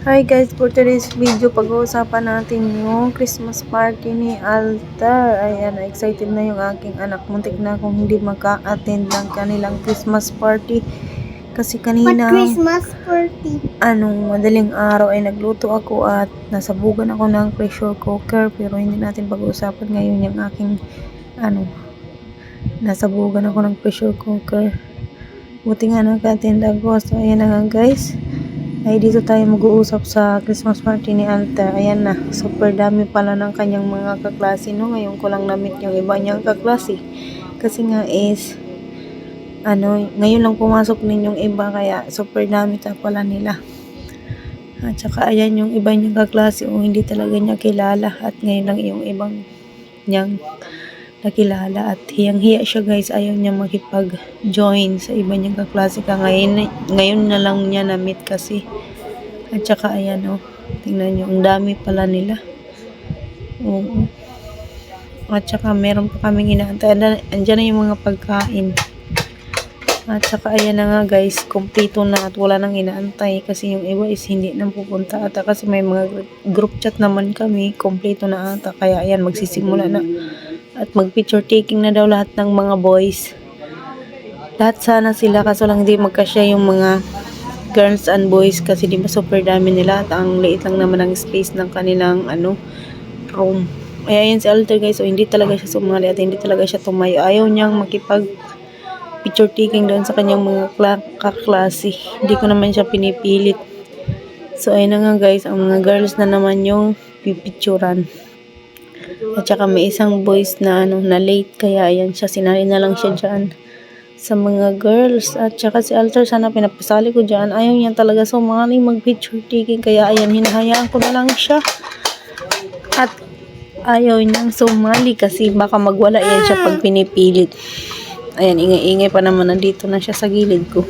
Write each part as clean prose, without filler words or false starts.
Hi guys, for today's video, pag-uusapan natin yung Christmas party ni Altar. Ayan, excited na yung aking anak. Muntik na kung hindi maka-attend ng kanilang Christmas party. Kasi kanina, Christmas party? madaling araw ay nagluto ako at nasabugan ako ng pressure cooker. Pero hindi natin pag-uusapan ngayon yung aking, nasabugan ako ng pressure cooker. Buti nga naka-attend ako. So, ayan na nga guys. Ay dito tayo mag-uusap sa Christmas party ni Alta. Ayan na, super dami pala ng kanyang mga kaklase, no? Ngayon ko lang na-meet yung iba niyang kaklase. Kasi nga is, ngayon lang pumasok din yung iba, kaya super dami ta pala nila. At saka ayan yung iba niyang kaklase, hindi talaga niya kilala. At ngayon lang yung ibang niyang nakilala. At hiyang-hiya siya guys, ayaw niya makipag-join sa iba niyang kaklase ka. Ngayon na lang niya na-meet kasi. At saka ayan tingnan niyo, ang dami pala nila. Oo. At saka meron pa kaming inaantay. Andiyan na yung mga pagkain. At saka ayan na nga guys, kompleto na at wala nang inaantay kasi yung iba is hindi nang pupunta ata kasi may mga group chat naman kami, kompleto na ata. Kaya ayan, magsisimula na. At mag-picture taking na daw lahat ng mga boys. Lahat sana sila kaso lang hindi magkasya yung mga girls and boys kasi di ba super dami nila at ang liit lang naman ang space ng kanilang room. Ay ayan si Alter guys, so hindi talaga siya sumali at hindi talaga siya tumayo. Ayaw niyang makipag picture taking doon sa kanyang mga kaklase. Hindi ko naman siya pinipilit. So ayun na nga guys, ang mga girls na naman yung pipicturan. At saka may isang boys na na late kaya ayan siya, sinali na lang siya dyan sa mga girls. At saka si Alter sana pinapasali ko dyan, ayaw niya talaga sumali mag-picture taking kaya ayan, hinahayaan ko na lang siya. At ayaw niyang sumali kasi baka magwala yan siya pag pinipilit. Ayan, ingay-ingay pa naman, nandito na siya sa gilid ko.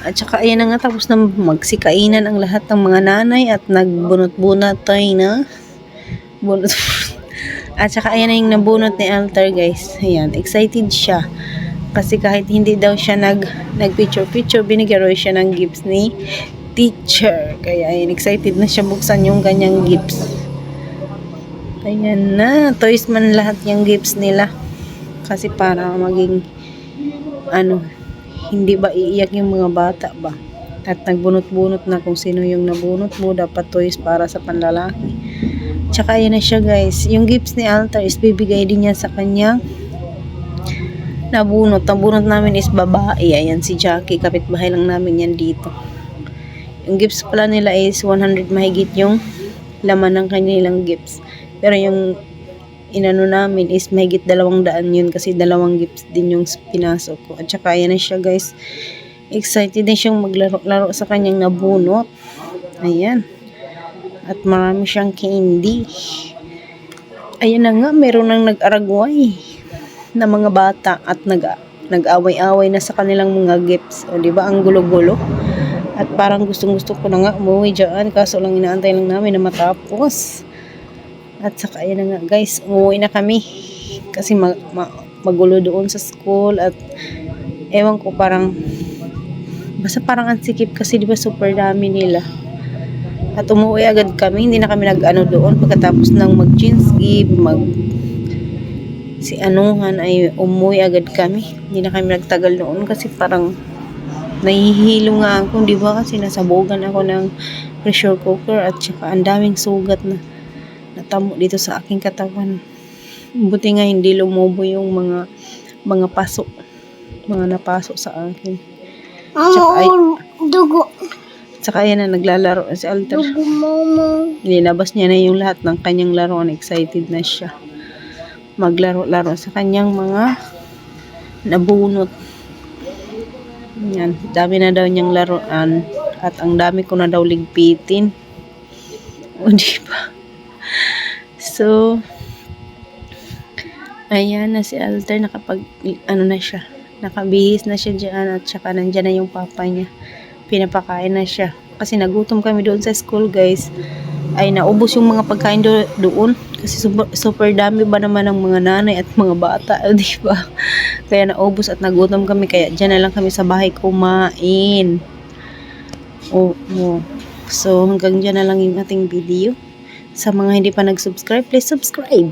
At saka ayan na nga, tapos na magsikainan ang lahat ng mga nanay at nagbunot-bunot tayo na bunot. At saka ayan na yung nabunot ni Altar guys. Ayan, excited siya. Kasi kahit hindi daw siya nag-picture-picture, binigyan siya ng gifts ni teacher. Kaya ayan, excited na siya buksan yung kanyang gifts. Ayan na, toys man lahat yung gifts nila. Kasi para maging, hindi ba iiyak yung mga bata ba? At nagbunot-bunot na kung sino yung nabunot mo, dapat toys para sa panlalaki. Tsaka ayan na siya guys. Yung gifts ni Altar is bibigay din niya sa kanyang nabunot. Ang bunot namin is babae. Ayan si Jackie. Kapitbahay lang namin yan dito. Yung gifts pala nila is 100 mahigit yung laman ng kanilang gifts. Pero yung inano namin is mahigit 200 yun kasi 2 gifts din yung pinasok ko. At saka ayan na siya guys. Excited din siyang maglaro-laro sa kanyang nabunot. Ayan. At marami siyang candy. Ayan na nga, meron nang nag-aragway na mga bata at nag-away-away na sa kanilang mga gifts. O diba, ang gulo-gulo. At parang gustong-gusto ko na nga umuwi dyan, kaso lang inaantay lang namin na matapos. At saka ayan na nga guys, umuwi na kami. Kasi magulo doon sa school at ewan ko, basta parang ang sikip kasi diba super dami nila. At umuwi agad kami, hindi na kami doon pagkatapos ng mag-jeans give, si anuhan ay umuwi agad kami. Hindi na kami nagtagal noon kasi parang nahihilo nga ako, di ba? Kasi nasabugan ako ng pressure cooker at saka ang daming sugat na natamo dito sa aking katawan. Buti nga hindi lumobo yung mga paso, mga napaso sa akin. Tsaka Dugo. Saka ayan na, naglalaro si Alter. Nilabas niya na yung lahat ng kanyang laruan. Excited na siya maglaro-laro sa kanyang mga nabunot. Yan, dami na daw niyang laruan at ang dami ko na daw ligpitin. O diba? So ayan na si Alter, na siya, nakabihis na siya dyan at saka nandyan na yung papa niya. Pinapakain na siya. Kasi nagutom kami doon sa school guys. Ay naubos yung mga pagkain doon. Kasi super dami ba naman ng mga nanay at mga bata. Di ba? Kaya naubos at nagutom kami. Kaya dyan na lang kami sa bahay kumain. Oo. So, hanggang dyan na lang yung ating video. Sa mga hindi pa nag-subscribe, please subscribe.